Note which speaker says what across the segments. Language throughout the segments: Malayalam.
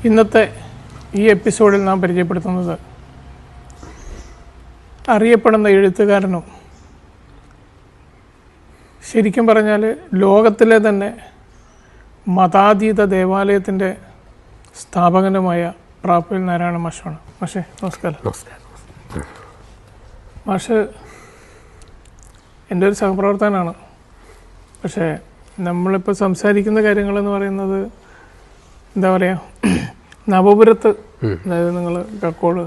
Speaker 1: ഇന്നത്തെ ഈ എപ്പിസോഡിൽ നാം പരിചയപ്പെടുത്തുന്നത് അറിയപ്പെടുന്ന എഴുത്തുകാരനും ശരിക്കും പറഞ്ഞാൽ ലോകത്തിലെ തന്നെ മതാതീത ദേവാലയത്തിൻ്റെ സ്ഥാപകനുമായ പ്രാപ്പുൽ നാരായണ മാഷാണ്. മാഷേ നമസ്കാരം. മാഷ് എൻ്റെ ഒരു സഹപ്രവർത്തകനാണ്. പക്ഷേ നമ്മളിപ്പോൾ സംസാരിക്കുന്ന കാര്യങ്ങളെന്ന് പറയുന്നത് എന്താ പറയുക, നവപുരത്ത്, അതായത് നിങ്ങൾ കക്കോട്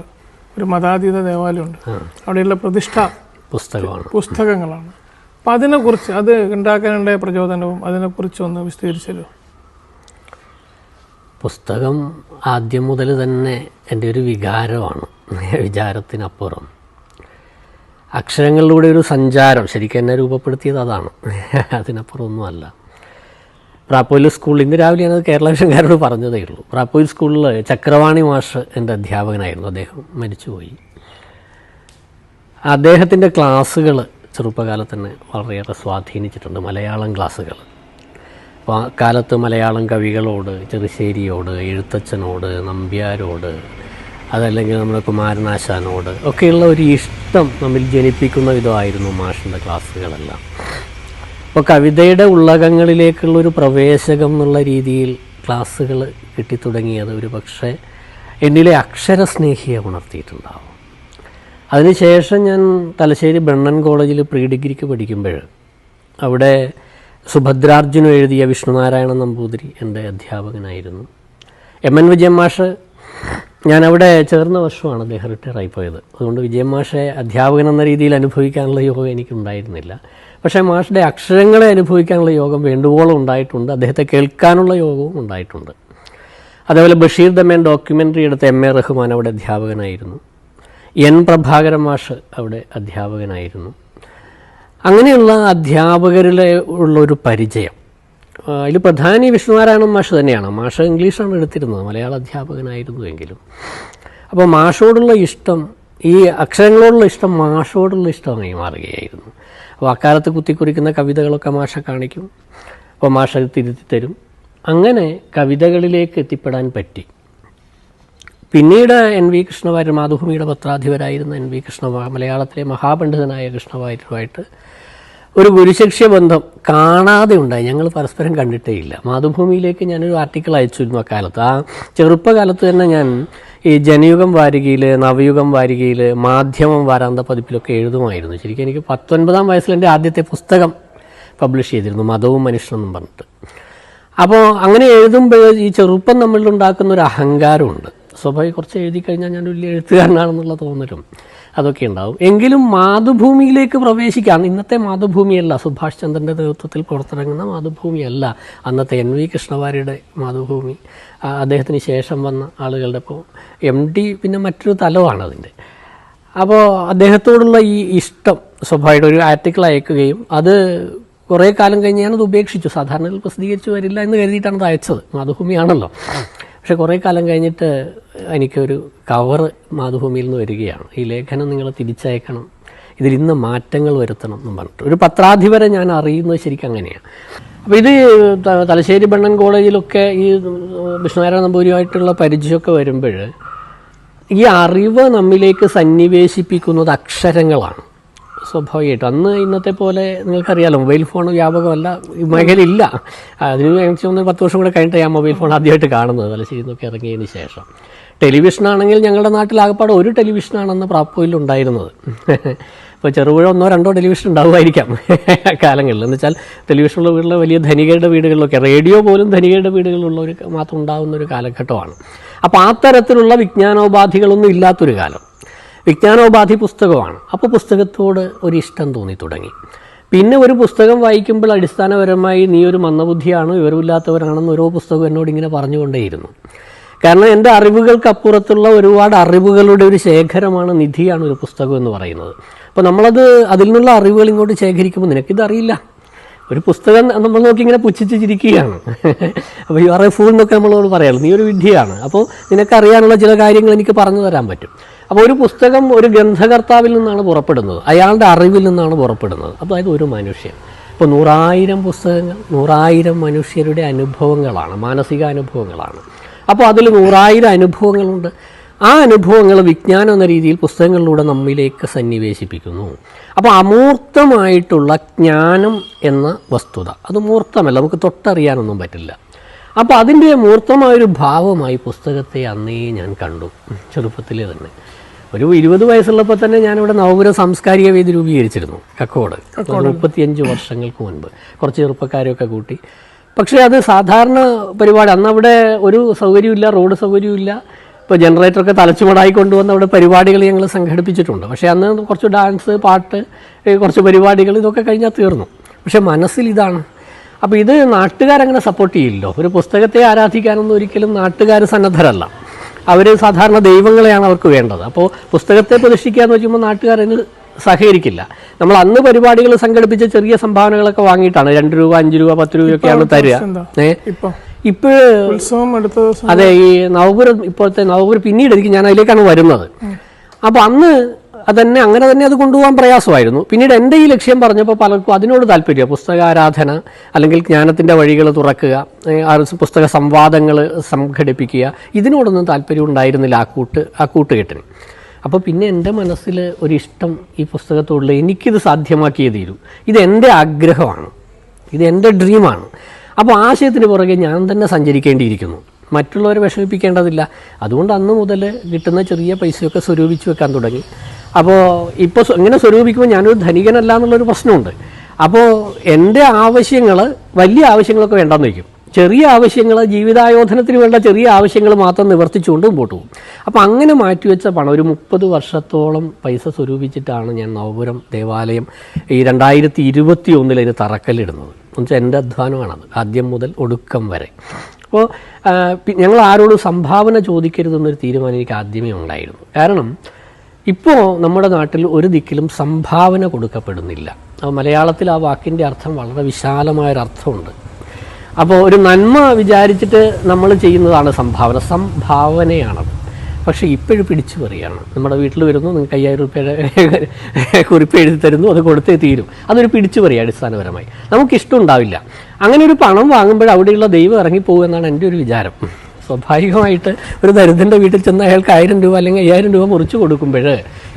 Speaker 1: ഒരു മതാതീത ദേവാലയമുണ്ട്, അവിടെയുള്ള പ്രതിഷ്ഠാ പുസ്തകങ്ങളാണ്. അപ്പം അതിനെക്കുറിച്ച്, അത് ഉണ്ടാക്കാനുണ്ടായ പ്രചോദനവും അതിനെക്കുറിച്ചൊന്ന് വിശദീകരിച്ചല്ലോ.
Speaker 2: പുസ്തകം ആദ്യം മുതൽ തന്നെ എൻ്റെ ഒരു വികാരമാണ്, വിചാരത്തിനപ്പുറം. അക്ഷരങ്ങളിലൂടെ ഒരു സഞ്ചാരം ശരിക്കും എന്നെ രൂപപ്പെടുത്തിയത് അതാണ്, അതിനപ്പുറം ഒന്നുമല്ല. പ്രാപ്പോയിൽ സ്കൂളിൽ ഇന്ന് രാവിലെ ഞാനത് കേരള വിഷൻകാരോട് പറഞ്ഞതേ ഉള്ളൂ. പ്രാപ്പോയിൽ സ്കൂളിൽ ചക്രവാണി മാഷ് എൻ്റെ അധ്യാപകനായിരുന്നു. അദ്ദേഹം മരിച്ചുപോയി. അദ്ദേഹത്തിൻ്റെ ക്ലാസ്സുകൾ ചെറുപ്പകാലത്ത് തന്നെ വളരെയേറെ സ്വാധീനിച്ചിട്ടുണ്ട്, മലയാളം ക്ലാസ്സുകൾ. അപ്പോൾ ആ കാലത്ത് മലയാളം കവികളോട്, ചെറുശ്ശേരിയോട്, എഴുത്തച്ഛനോട്, നമ്പ്യാരോട്, അതല്ലെങ്കിൽ നമ്മുടെ കുമാരനാശാനോട് ഒക്കെയുള്ള ഒരു ഇഷ്ടം നമ്മിൽ ജനിപ്പിക്കുന്ന വിധമായിരുന്നു മാഷിൻ്റെ ക്ലാസ്സുകളെല്ലാം. അപ്പോൾ കവിതയുടെ ഉള്ളകങ്ങളിലേക്കുള്ളൊരു പ്രവേശകം എന്നുള്ള രീതിയിൽ ക്ലാസ്സുകൾ കിട്ടിത്തുടങ്ങിയത് ഒരു പക്ഷേ എന്നിലെ അക്ഷരസ്നേഹിയെ ഉണർത്തിയിട്ടുണ്ടാവും. അതിനുശേഷം ഞാൻ തലശ്ശേരി ബ്രണ്ണൻ കോളേജിൽ പ്രീ ഡിഗ്രിക്ക് പഠിക്കുമ്പോൾ അവിടെ സുഭദ്രാർജുനം എഴുതിയ വിഷ്ണുനാരായണ നമ്പൂതിരി എൻ്റെ അധ്യാപകനായിരുന്നു. എം എൻ വിജയൻ മാഷ്, ഞാനവിടെ ചേർന്ന വർഷമാണ് അദ്ദേഹം റിട്ടയറായി പോയത്. അതുകൊണ്ട് വിജയൻ മാഷെ അധ്യാപകൻ എന്ന രീതിയിൽ അനുഭവിക്കാനുള്ള യോഗം എനിക്കുണ്ടായിരുന്നില്ല. പക്ഷേ മാഷിൻ്റെ അക്ഷരങ്ങളെ അനുഭവിക്കാനുള്ള യോഗം വേണ്ടുവോളം ഉണ്ടായിട്ടുണ്ട്. അദ്ദേഹത്തെ കേൾക്കാനുള്ള യോഗവും ഉണ്ടായിട്ടുണ്ട്. അതേപോലെ ബഷീർ ദമേൻ ഡോക്യുമെൻ്ററി എടുത്ത എം എ റഹ്മാൻ അവിടെ അധ്യാപകനായിരുന്നു. എൻ പ്രഭാകരൻ മാഷ് അവിടെ അധ്യാപകനായിരുന്നു. അങ്ങനെയുള്ള അധ്യാപകരിലെ ഉള്ളൊരു പരിചയം, അതിൽ പ്രധാനി വിഷ്ണുനാരായണൻ മാഷ് തന്നെയാണ്. മാഷ് ഇംഗ്ലീഷാണ് എടുത്തിരുന്നത്, മലയാള അധ്യാപകനായിരുന്നുവെങ്കിലും. അപ്പോൾ മാഷോടുള്ള ഇഷ്ടം, ഈ അക്ഷരങ്ങളോടുള്ള ഇഷ്ടം മാഷോടുള്ള ഇഷ്ടമായി മാറുകയായിരുന്നു. അപ്പോൾ അക്കാലത്ത് കുത്തിക്കുറിക്കുന്ന കവിതകളൊക്കെ മാഷ കാണിക്കും, അപ്പോൾ മാഷ തിരുത്തി തരും. അങ്ങനെ കവിതകളിലേക്ക് എത്തിപ്പെടാൻ പറ്റി. പിന്നീട് എൻ വി കൃഷ്ണവാര്യർ, മാതൃഭൂമിയുടെ പത്രാധിപരായിരുന്ന എൻ വി മലയാളത്തിലെ മഹാപണ്ഡിതനായ കൃഷ്ണവാര്യരുമായിട്ട് ഒരു ഗുരുശിഷ്യ ബന്ധം കാണാതെ ഉണ്ടായി. ഞങ്ങൾ പരസ്പരം കണ്ടിട്ടേ ഇല്ല. മാതൃഭൂമിയിലേക്ക് ഞാനൊരു ആർട്ടിക്കിൾ അയച്ചിരുന്നു അക്കാലത്ത്. ആ ചെറുപ്പകാലത്ത് തന്നെ ഞാൻ ഈ ജനയുഗം വാരികയിൽ, നവയുഗം വാരികയിൽ, മാധ്യമം വാരാന്ത പതിപ്പിലൊക്കെ എഴുതുമായിരുന്നു. ശരിക്കും എനിക്ക് 19-ാം വയസ്സിൽ എൻ്റെ ആദ്യത്തെ പുസ്തകം പബ്ലിഷ് ചെയ്തിരുന്നു, മതവും മനുഷ്യനെന്നും പറഞ്ഞിട്ട്. അപ്പോൾ അങ്ങനെ എഴുതുമ്പോൾ ഈ ചെറുപ്പം നമ്മളിലുണ്ടാക്കുന്ന ഒരു അഹങ്കാരമുണ്ട്. സ്വാഭാവികം കുറച്ച് എഴുതി കഴിഞ്ഞാൽ ഞാൻ വലിയ എഴുത്തുകാരനാണെന്നുള്ള തോന്നലും അതൊക്കെ ഉണ്ടാവും. എങ്കിലും മാതൃഭൂമിയിലേക്ക് പ്രവേശിക്കാൻ, ഇന്നത്തെ മാതൃഭൂമിയല്ല, സുഭാഷ് ചന്ദ്രൻ്റെ നേതൃത്വത്തിൽ പുറത്തിറങ്ങുന്ന മാതൃഭൂമിയല്ല അന്നത്തെ എൻ വി കൃഷ്ണവാര്യരുടെ മാതൃഭൂമി. അദ്ദേഹത്തിന് ശേഷം വന്ന ആളുകളുടെ, ഇപ്പോൾ എം ഡി പിന്നെ മറ്റൊരു തലമാണ് അതിൻ്റെ. അപ്പോൾ അദ്ദേഹത്തോടുള്ള ഈ ഇഷ്ടം സ്വാഭാവികമായിട്ട് ഒരു ആർട്ടിക്കിൾ അയക്കുകയും അത് കുറേ കാലം കഴിഞ്ഞ് ഞാനത് ഉപേക്ഷിച്ചു. സാധാരണ പ്രസിദ്ധീകരിച്ച് വരില്ല എന്ന് കരുതിയിട്ടാണ് അത് അയച്ചത്, മാതൃഭൂമിയാണല്ലോ. പക്ഷെ കുറേ കാലം കഴിഞ്ഞിട്ട് എനിക്കൊരു കവർ മാതൃഭൂമിയിൽ നിന്ന് വരികയാണ്, ഈ ലേഖനം നിങ്ങൾ തിരിച്ചയക്കണം, ഇതിൽ ഇന്ന് മാറ്റങ്ങൾ വരുത്തണം എന്നും പറഞ്ഞിട്ട്. ഒരു പത്രാധിപരെ ഞാൻ അറിയുന്നത് ശരിക്കും അങ്ങനെയാണ്. അപ്പോൾ ഇത് തലശ്ശേരി ബ്രണ്ണൻ കോളേജിലൊക്കെ ഈ വിഷ്ണുനാരായണ നമ്പൂതിരിയുമായിട്ടുള്ള പരിചയമൊക്കെ വരുമ്പോൾ ഈ അറിവ് നമ്മിലേക്ക് സന്നിവേശിപ്പിക്കുന്നത് അക്ഷരങ്ങളാണ്. സ്വാഭാവികമായിട്ടും അന്ന് ഇന്നത്തെ പോലെ നിങ്ങൾക്കറിയാലോ, മൊബൈൽ ഫോൺ വ്യാപകമല്ല, ഈ മേഖലയില്ല. അതിന് ഏകദേശം 10 വർഷം കൂടെ കഴിഞ്ഞിട്ട് ഞാൻ മൊബൈൽ ഫോൺ ആദ്യമായിട്ട് കാണുന്നത്, തലശ്ശേരി നിന്നൊക്കെ ഇറങ്ങിയതിന് ശേഷം. ടെലിവിഷനാണെങ്കിൽ ഞങ്ങളുടെ നാട്ടിൽ ആകപ്പാടെ ഒരു ടെലിവിഷനാണെന്ന് പ്രാപ്പോയിൽ ഉണ്ടായിരുന്നത്. ഇപ്പോൾ ചെറുപുഴ 1-2 ടെലിവിഷൻ ഉണ്ടാവുമായിരിക്കാം കാലങ്ങളിൽ. എന്ന് വെച്ചാൽ ടെലിവിഷനുള്ള വീട്ടിലെ വലിയ ധനികരുടെ വീടുകളിലൊക്കെ, റേഡിയോ പോലും ധനികരുടെ വീടുകളിലുള്ളവർ മാത്രം ഉണ്ടാകുന്ന ഒരു കാലഘട്ടമാണ്. അപ്പോൾ ആ തരത്തിലുള്ള വിജ്ഞാനോപാധികളൊന്നും ഇല്ലാത്തൊരു കാലം. വിജ്ഞാനോപാധി പുസ്തകമാണ്. അപ്പോൾ പുസ്തകത്തോട് ഒരു ഇഷ്ടം തോന്നി തുടങ്ങി. പിന്നെ ഒരു പുസ്തകം വായിക്കുമ്പോൾ അടിസ്ഥാനപരമായി നീ ഒരു മന്ദബുദ്ധിയാണ്, വിവരമില്ലാത്തവരാണെന്ന് ഓരോ പുസ്തകം എന്നോട് ഇങ്ങനെ പറഞ്ഞുകൊണ്ടേയിരുന്നു. കാരണം എൻ്റെ അറിവുകൾക്കപ്പുറത്തുള്ള ഒരുപാട് അറിവുകളുടെ ഒരു ശേഖരമാണ്, നിധിയാണ് ഒരു പുസ്തകം എന്ന് പറയുന്നത്. അപ്പോൾ നമ്മളത്, അതിൽ നിന്നുള്ള അറിവുകൾ ഇങ്ങോട്ട് ശേഖരിക്കുമ്പോൾ നിനക്കിതറിയില്ല. ഒരു പുസ്തകം നമ്മൾ നോക്കി ഇങ്ങനെ പുച്ഛിച്ച് ചിരിക്കുകയാണ്. അപ്പോൾ യു ആർ എ ഫൂൾ എന്നൊക്കെ നമ്മളോട് പറയാമല്ലോ, നീ ഒരു വിഡ്ഢിയാണ്, അപ്പോൾ നിനക്കറിയാനുള്ള ചില കാര്യങ്ങൾ എനിക്ക് പറഞ്ഞു തരാൻ പറ്റും. അപ്പോൾ ഒരു പുസ്തകം ഒരു ഗ്രന്ഥകർത്താവിൽ നിന്നാണ് പുറപ്പെടുന്നത്, അയാളുടെ അറിവിൽ നിന്നാണ് പുറപ്പെടുന്നത്. അതായത് ഒരു മനുഷ്യൻ, ഇപ്പോൾ 100,000 പുസ്തകങ്ങൾ 100,000 മനുഷ്യരുടെ അനുഭവങ്ങളാണ്, മാനസിക അനുഭവങ്ങളാണ്. അപ്പോൾ അതിൽ 100,000 അനുഭവങ്ങളുണ്ട്. ആ അനുഭവങ്ങൾ വിജ്ഞാനം എന്ന രീതിയിൽ പുസ്തകങ്ങളിലൂടെ നമ്മിലേക്ക് സന്നിവേശിപ്പിക്കുന്നു. അപ്പോൾ അമൂർത്തമായിട്ടുള്ള ജ്ഞാനം എന്ന വസ്തുത അത് മൂർത്തമല്ല, നമുക്ക് തൊട്ടറിയാനൊന്നും പറ്റില്ല. അപ്പോൾ അതിൻ്റെ മൂർത്തമായൊരു ഭാവമായി പുസ്തകത്തെ അന്നേ ഞാൻ കണ്ടു. ചെറുപ്പത്തിലെ തന്നെ ഒരു 20 വയസ്സുള്ളപ്പോൾ തന്നെ ഞാനിവിടെ നവപുരം സാംസ്കാരിക വേദി രൂപീകരിച്ചിരുന്നു, കക്കോട്. 35 വർഷങ്ങൾക്ക് മുൻപ് കുറച്ച് ചെറുപ്പക്കാരെയൊക്കെ കൂട്ടി. പക്ഷേ അത് സാധാരണ പരിപാടി, അന്നവിടെ ഒരു സൗകര്യമില്ല, റോഡ് സൗകര്യമില്ല. ഇപ്പോൾ ജനറേറ്ററൊക്കെ തലച്ചുമടായി കൊണ്ടുവന്ന് അവിടെ പരിപാടികൾ ഞങ്ങൾ സംഘടിപ്പിച്ചിട്ടുണ്ട്. പക്ഷേ അന്ന് കുറച്ച് ഡാൻസ്, പാട്ട്, കുറച്ച് പരിപാടികൾ, ഇതൊക്കെ കഴിഞ്ഞാൽ തീർന്നു. പക്ഷേ മനസ്സിൽ ഇതാണ്. അപ്പോൾ ഇത് നാട്ടുകാരങ്ങനെ സപ്പോർട്ട് ചെയ്യില്ലല്ലോ. ഒരു പുസ്തകത്തെ ആരാധിക്കാനൊന്നും ഒരിക്കലും നാട്ടുകാർ സന്നദ്ധരല്ല. അവർ സാധാരണ ദൈവങ്ങളെയാണ് അവർക്ക് വേണ്ടത്. അപ്പോൾ പുസ്തകത്തെ പ്രതിഷ്ഠിക്കുക എന്ന് വെച്ചുമ്പോൾ നാട്ടുകാരതിന് സഹകരിക്കില്ല. നമ്മൾ അന്ന് പരിപാടികൾ സംഘടിപ്പിച്ച ചെറിയ സംഭാവനകളൊക്കെ വാങ്ങിയിട്ടാണ് 2 രൂപ, 5 രൂപ, 10 രൂപയൊക്കെയാണ് തരിക. ഇപ്പോൾ അതെ, ഈ നവപുരം, ഇപ്പോഴത്തെ നവപുരം പിന്നീട് ഞാൻ അതിലേക്കാണ് വരുന്നത്. അപ്പോൾ അന്ന് അതന്നെ അങ്ങനെ തന്നെ അത് കൊണ്ടുപോകാൻ പ്രയാസമായിരുന്നു. പിന്നീട് എൻ്റെ ഈ ലക്ഷ്യം പറഞ്ഞപ്പോൾ പലർക്കും അതിനോട് താല്പര്യം, പുസ്തകാരാധന അല്ലെങ്കിൽ ജ്ഞാനത്തിൻ്റെ വഴികൾ തുറക്കുക, പുസ്തക സംവാദങ്ങൾ സംഘടിപ്പിക്കുക, ഇതിനോടൊന്നും താല്പര്യം ഉണ്ടായിരുന്നില്ല ആ കൂട്ടുകെട്ടിന്. അപ്പോൾ പിന്നെ എൻ്റെ മനസ്സിൽ ഒരിഷ്ടം ഈ പുസ്തകത്തോടുള്ള, എനിക്കിത് സാധ്യമാക്കിയേ തീരൂ, ഇതെൻ്റെ ആഗ്രഹമാണ്, ഇതെൻ്റെ ഡ്രീമാണ്. അപ്പോൾ ആശയത്തിന് പുറകെ ഞാൻ തന്നെ സഞ്ചരിക്കേണ്ടിയിരിക്കുന്നു, മറ്റുള്ളവരെ വിഷമിപ്പിക്കേണ്ടതില്ല. അതുകൊണ്ട് അന്ന് മുതൽ കിട്ടുന്ന ചെറിയ പൈസയൊക്കെ സ്വരൂപിച്ച് വെക്കാൻ തുടങ്ങി. അപ്പോൾ ഇപ്പോൾ ഇങ്ങനെ സ്വരൂപിക്കുമ്പോൾ ഞാനൊരു ധനികനല്ല എന്നുള്ളൊരു പ്രശ്നമുണ്ട്. അപ്പോൾ എൻ്റെ ആവശ്യങ്ങൾ, വലിയ ആവശ്യങ്ങളൊക്കെ വേണ്ടെന്ന് വയ്ക്കും, ചെറിയ ആവശ്യങ്ങൾ, ജീവിതായോധനത്തിന് വേണ്ട ചെറിയ ആവശ്യങ്ങൾ മാത്രം നിവർത്തിച്ചുകൊണ്ട് മുമ്പോട്ട് പോകും. അപ്പോൾ അങ്ങനെ മാറ്റിവെച്ച പണം ഒരു 30 വർഷത്തോളം പൈസ സ്വരൂപിച്ചിട്ടാണ് ഞാൻ നവപുരം ദേവാലയം ഈ 2021 അതിന് തറക്കല്ലിടുന്നത്. എന്നുവെച്ചാൽ എൻ്റെ അധ്വാനമാണത്, ആദ്യം മുതൽ ഒടുക്കം വരെ. അപ്പോൾ ഞങ്ങൾ ആരോടും സംഭാവന ചോദിക്കരുതെന്നൊരു തീരുമാനം എനിക്ക് ആദ്യമേ ഉണ്ടായിരുന്നു. കാരണം ഇപ്പോൾ നമ്മുടെ നാട്ടിൽ ഒരു ദിക്കിലും സംഭാവന കൊടുക്കപ്പെടുന്നില്ല. അപ്പോൾ മലയാളത്തിൽ ആ വാക്കിൻ്റെ അർത്ഥം വളരെ വിശാലമായൊരർത്ഥമുണ്ട്. അപ്പോൾ ഒരു നന്മ വിചാരിച്ചിട്ട് നമ്മൾ ചെയ്യുന്നതാണ് സംഭാവന, സംഭാവനയാണത്. പക്ഷേ ഇപ്പോഴും പിടിച്ചു പറയുകയാണ്. നമ്മുടെ വീട്ടിൽ വരുന്നു, നിങ്ങൾക്ക് 5000 രൂപയുടെ കുറിപ്പ് എഴുതി തരുന്നു, അത് കൊടുത്തേ തീരും. അതൊരു പിടിച്ചു പറയുക അടിസ്ഥാനപരമായി. നമുക്കിഷ്ടം ഉണ്ടാവില്ല. അങ്ങനെ ഒരു പണം വാങ്ങുമ്പോൾ അവിടെയുള്ള ദൈവം ഇറങ്ങിപ്പോകുമെന്നാണ് എൻ്റെ ഒരു വിചാരം. സ്വാഭാവികമായിട്ട് ഒരു ദരിദ്രൻ്റെ വീട്ടിൽ ചെന്ന് അയാൾക്ക് 1000 രൂപ അല്ലെങ്കിൽ 5000 രൂപ മുറിച്ച് കൊടുക്കുമ്പോൾ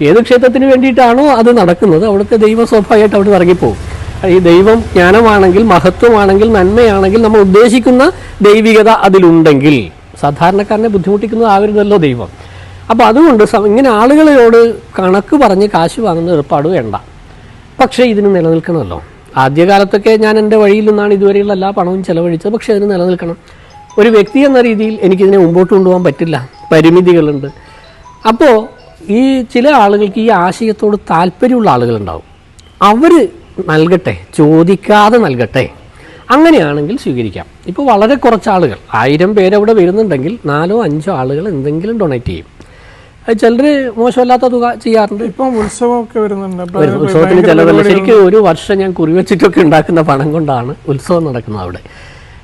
Speaker 2: ഏത് ക്ഷേത്രത്തിന് വേണ്ടിയിട്ടാണോ അത് നടക്കുന്നത്, അവിടുത്തെ ദൈവം സ്വാഭാവികമായിട്ട് അവിടെ ഇറങ്ങിപ്പോകും. ഈ ദൈവം ജ്ഞാനമാണെങ്കിൽ, മഹത്വമാണെങ്കിൽ, നന്മയാണെങ്കിൽ, നമ്മൾ ഉദ്ദേശിക്കുന്ന ദൈവികത അതിലുണ്ടെങ്കിൽ സാധാരണക്കാരനെ ബുദ്ധിമുട്ടിക്കുന്നതാവരുതല്ലോ ദൈവം. അപ്പോൾ അതുകൊണ്ട് ഇങ്ങനെ ആളുകളോട് കണക്ക് പറഞ്ഞ് കാശ് വാങ്ങുന്ന ഏർപ്പാട് വേണ്ട. പക്ഷേ ഇതിന് നിലനിൽക്കണമല്ലോ. ആദ്യകാലത്തൊക്കെ ഞാൻ എൻ്റെ വഴിയിൽ നിന്നാണ് ഇതുവരെയുള്ള എല്ലാ പണവും ചെലവഴിച്ചത്. പക്ഷേ അതിന് നിലനിൽക്കണം. ഒരു വ്യക്തി എന്ന രീതിയിൽ എനിക്കിതിനെ മുമ്പോട്ട് കൊണ്ടുപോകാൻ പറ്റില്ല, പരിമിതികളുണ്ട്. അപ്പോൾ ഈ ചില ആളുകൾക്ക് ഈ ആശയത്തോട് താല്പര്യമുള്ള ആളുകളുണ്ടാവും. അവർ നൽകട്ടെ, ചോദിക്കാതെ നൽകട്ടെ. അങ്ങനെയാണെങ്കിൽ സ്വീകരിക്കാം. ഇപ്പോൾ വളരെ കുറച്ച് ആളുകൾ, 1000 പേരവിടെ വരുന്നുണ്ടെങ്കിൽ 4-5 ആളുകൾ എന്തെങ്കിലും ഡൊണേറ്റ് ചെയ്യും. ചിലർ മോശമല്ലാത്ത തുക ചെയ്യാറുണ്ട്.
Speaker 1: ഇപ്പം ഉത്സവമൊക്കെ വരുന്നുണ്ട്.
Speaker 2: ഉത്സവത്തിന് ചിലവല്ല. ശരിക്കും ഒരു വർഷം ഞാൻ കുറിവെച്ചിട്ടൊക്കെ ഉണ്ടാക്കുന്ന പണം കൊണ്ടാണ് ഉത്സവം നടക്കുന്നത് അവിടെ.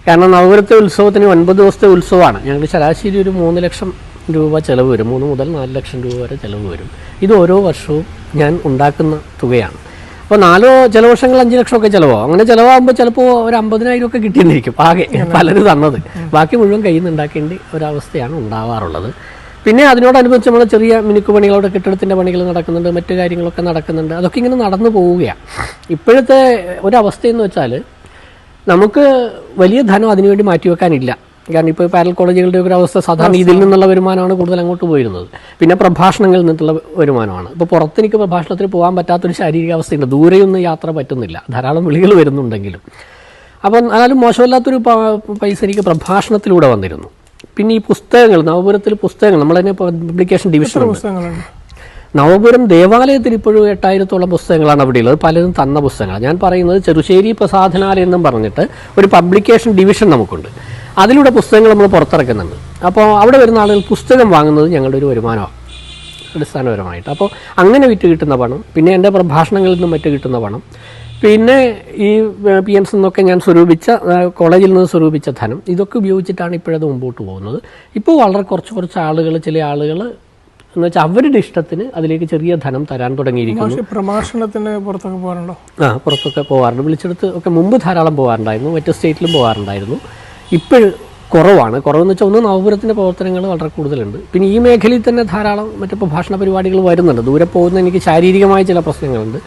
Speaker 2: കാരണം നവപുരത്തെ ഉത്സവത്തിന് 9 ദിവസത്തെ ഉത്സവമാണ്. ഞങ്ങൾ ശരാശരി ഒരു 3 ലക്ഷം രൂപ ചിലവ് വരും. 3 മുതൽ 4 ലക്ഷം രൂപ വരെ ചിലവ് വരും. ഇത് ഓരോ വർഷവും ഞാൻ ഉണ്ടാക്കുന്ന തുകയാണ്. അപ്പോൾ 4 ചില വർഷങ്ങൾ 5 ലക്ഷമൊക്കെ ചിലവാകും. അങ്ങനെ ചിലവാകുമ്പോൾ ചിലപ്പോൾ ഒരു 50,000 ഒക്കെ കിട്ടിയെന്നിരിക്കും ആകെ പലരും തന്നത്. ബാക്കി മുഴുവൻ കയ്യിൽ നിന്ന് ഉണ്ടാക്കേണ്ട ഒരവസ്ഥയാണ് ഉണ്ടാവാറുള്ളത്. പിന്നെ അതിനോടനുബന്ധിച്ച് നമ്മൾ ചെറിയ മിനുക്ക് പണികളോടെ കെട്ടിടത്തിൻ്റെ പണികൾ നടക്കുന്നുണ്ട്, മറ്റു കാര്യങ്ങളൊക്കെ നടക്കുന്നുണ്ട്. അതൊക്കെ ഇങ്ങനെ നടന്നു പോവുകയാണ്. ഇപ്പോഴത്തെ ഒരവസ്ഥയെന്ന് വെച്ചാൽ നമുക്ക് വലിയ ധനം അതിനുവേണ്ടി മാറ്റിവെക്കാനില്ല. കാരണം ഇപ്പോൾ പാരൽ കോളേജുകളുടെ ഒരു അവസ്ഥ സാധാരണ ഇതിൽ നിന്നുള്ള വരുമാനമാണ് കൂടുതൽ അങ്ങോട്ട് പോയിരുന്നത്. പിന്നെ പ്രഭാഷണങ്ങളിൽ നിന്നുള്ള വരുമാനമാണ്. ഇപ്പോൾ പുറത്തെനിക്ക് പ്രഭാഷണത്തിന് പോകാൻ പറ്റാത്തൊരു ശാരീരികാവസ്ഥയുണ്ട്. ദൂരെയൊന്നും യാത്ര പറ്റുന്നില്ല, ധാരാളം വിളികൾ വരുന്നുണ്ടെങ്കിലും. അപ്പം എന്നാലും മോശമല്ലാത്തൊരു പൈസ എനിക്ക് പ്രഭാഷണത്തിലൂടെ വന്നിരുന്നു. പിന്നെ ഈ പുസ്തകങ്ങൾ, നവപുരത്തിൽ പുസ്തകങ്ങൾ, നമ്മളതിനെ പബ്ലിക്കേഷൻ ഡിവിഷൻ, നവപുരം ദേവാലയത്തിൽ ഇപ്പോഴും 8000-ഓളം പുസ്തകങ്ങളാണ് അവിടെ ഉള്ളത്. പലരും തന്ന പുസ്തകങ്ങൾ. ഞാൻ പറയുന്നത് ചെറുശ്ശേരി പ്രസാധനാലയം എന്നും പറഞ്ഞിട്ട് ഒരു പബ്ലിക്കേഷൻ ഡിവിഷൻ നമുക്കുണ്ട്. അതിലൂടെ പുസ്തകങ്ങൾ നമ്മൾ പുറത്തിറക്കുന്നുണ്ട്. അപ്പോൾ അവിടെ വരുന്ന ആളുകൾ പുസ്തകം വാങ്ങുന്നത് ഞങ്ങളുടെ ഒരു വരുമാനമാണ് അടിസ്ഥാനപരമായിട്ട്. അപ്പോൾ അങ്ങനെ വിറ്റ് കിട്ടുന്ന പണം, പിന്നെ എൻ്റെ പ്രഭാഷണങ്ങളിൽ നിന്നും മറ്റ് കിട്ടുന്ന പണം, പിന്നെ ഈ PMS നിന്നൊക്കെ ഞാൻ സ്വരൂപിച്ച, കോളേജിൽ നിന്ന് സ്വരൂപിച്ച ധനം, ഇതൊക്കെ ഉപയോഗിച്ചിട്ടാണ് ഇപ്പോഴത് മുമ്പോട്ട് പോകുന്നത്. ഇപ്പോൾ വളരെ കുറച്ച് ആളുകൾ, ചില ആളുകൾ എന്ന് വെച്ചാൽ അവരുടെ ഇഷ്ടത്തിന് അതിലേക്ക് ചെറിയ ധനം തരാൻ തുടങ്ങിയിരിക്കുന്നു.
Speaker 1: പ്രഭാഷണത്തിന് പുറത്തൊക്കെ പോകാറുണ്ടോ?
Speaker 2: പുറത്തൊക്കെ പോകാറുണ്ട്. വിളിച്ചെടുത്ത് ഒക്കെ മുമ്പ് ധാരാളം പോകാറുണ്ടായിരുന്നു. മറ്റു സ്റ്റേറ്റിലും പോകാറുണ്ടായിരുന്നു. ഇപ്പോഴും കുറവാണ്. കുറവെന്ന് വെച്ചാൽ ഒന്ന് നവപുരത്തിൻ്റെ പ്രവർത്തനങ്ങൾ വളരെ കൂടുതലുണ്ട്. പിന്നെ ഈ മേഖലയിൽ തന്നെ ധാരാളം മറ്റു പ്രഭാഷണ പരിപാടികൾ വരുന്നുണ്ട്. ദൂരെ പോകുന്ന എനിക്ക് ശാരീരികമായ ചില പ്രശ്നങ്ങളുണ്ട്.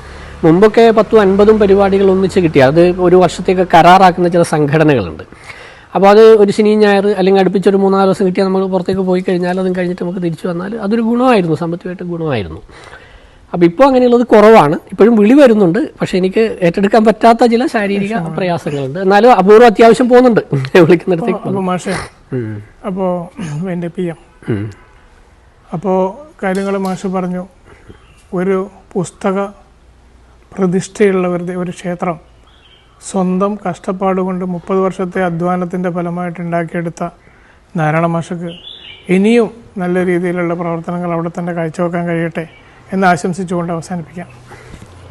Speaker 2: മുമ്പൊക്കെ 10-50 പരിപാടികൾ ഒന്നിച്ച് കിട്ടി. അത് ഒരു വർഷത്തേക്ക് കരാറാക്കുന്ന ചില സംഘടനകളുണ്ട്. അപ്പോൾ അത് ഒരു ശനി ഞായർ അല്ലെങ്കിൽ അടുപ്പിച്ചൊരു 3-4 ദിവസം കിട്ടിയാൽ നമ്മൾ പുറത്തേക്ക് പോയി കഴിഞ്ഞാൽ അതും കഴിഞ്ഞിട്ട് നമുക്ക് തിരിച്ചു വന്നാൽ അതൊരു ഗുണമായിരുന്നു, സാമ്പത്തികമായിട്ട് ഗുണമായിരുന്നു. അപ്പോൾ ഇപ്പോൾ അങ്ങനെയുള്ളത് കുറവാണ്. ഇപ്പോഴും വിളി വരുന്നുണ്ട്, പക്ഷേ എനിക്ക് ഏറ്റെടുക്കാൻ പറ്റാത്ത ചില ശാരീരിക പ്രയാസങ്ങളുണ്ട്. എന്നാലും അപൂർവം അത്യാവശ്യം പോകുന്നുണ്ട് വിളിക്കുന്നിടത്തേക്ക്.
Speaker 1: അപ്പോൾ മാഷേ, അപ്പോൾ എൻ്റെ PM അപ്പോൾ കാര്യങ്ങൾ മാഷ് പറഞ്ഞു. ഒരു പുസ്തക പ്രതിഷ്ഠയുള്ള ഒരു ക്ഷേത്രം സ്വന്തം കഷ്ടപ്പാട് കൊണ്ട് 30 വർഷത്തെ അധ്വാനത്തിൻ്റെ ഫലമായിട്ട് ഉണ്ടാക്കിയെടുത്ത നാരായണ മാഷക്ക് ഇനിയും നല്ല രീതിയിലുള്ള പ്രവർത്തനങ്ങൾ അവിടെ തന്നെ കാഴ്ചവെക്കാൻ കഴിയട്ടെ എന്ന് ആശംസിച്ചുകൊണ്ട് അവസാനിപ്പിക്കാം.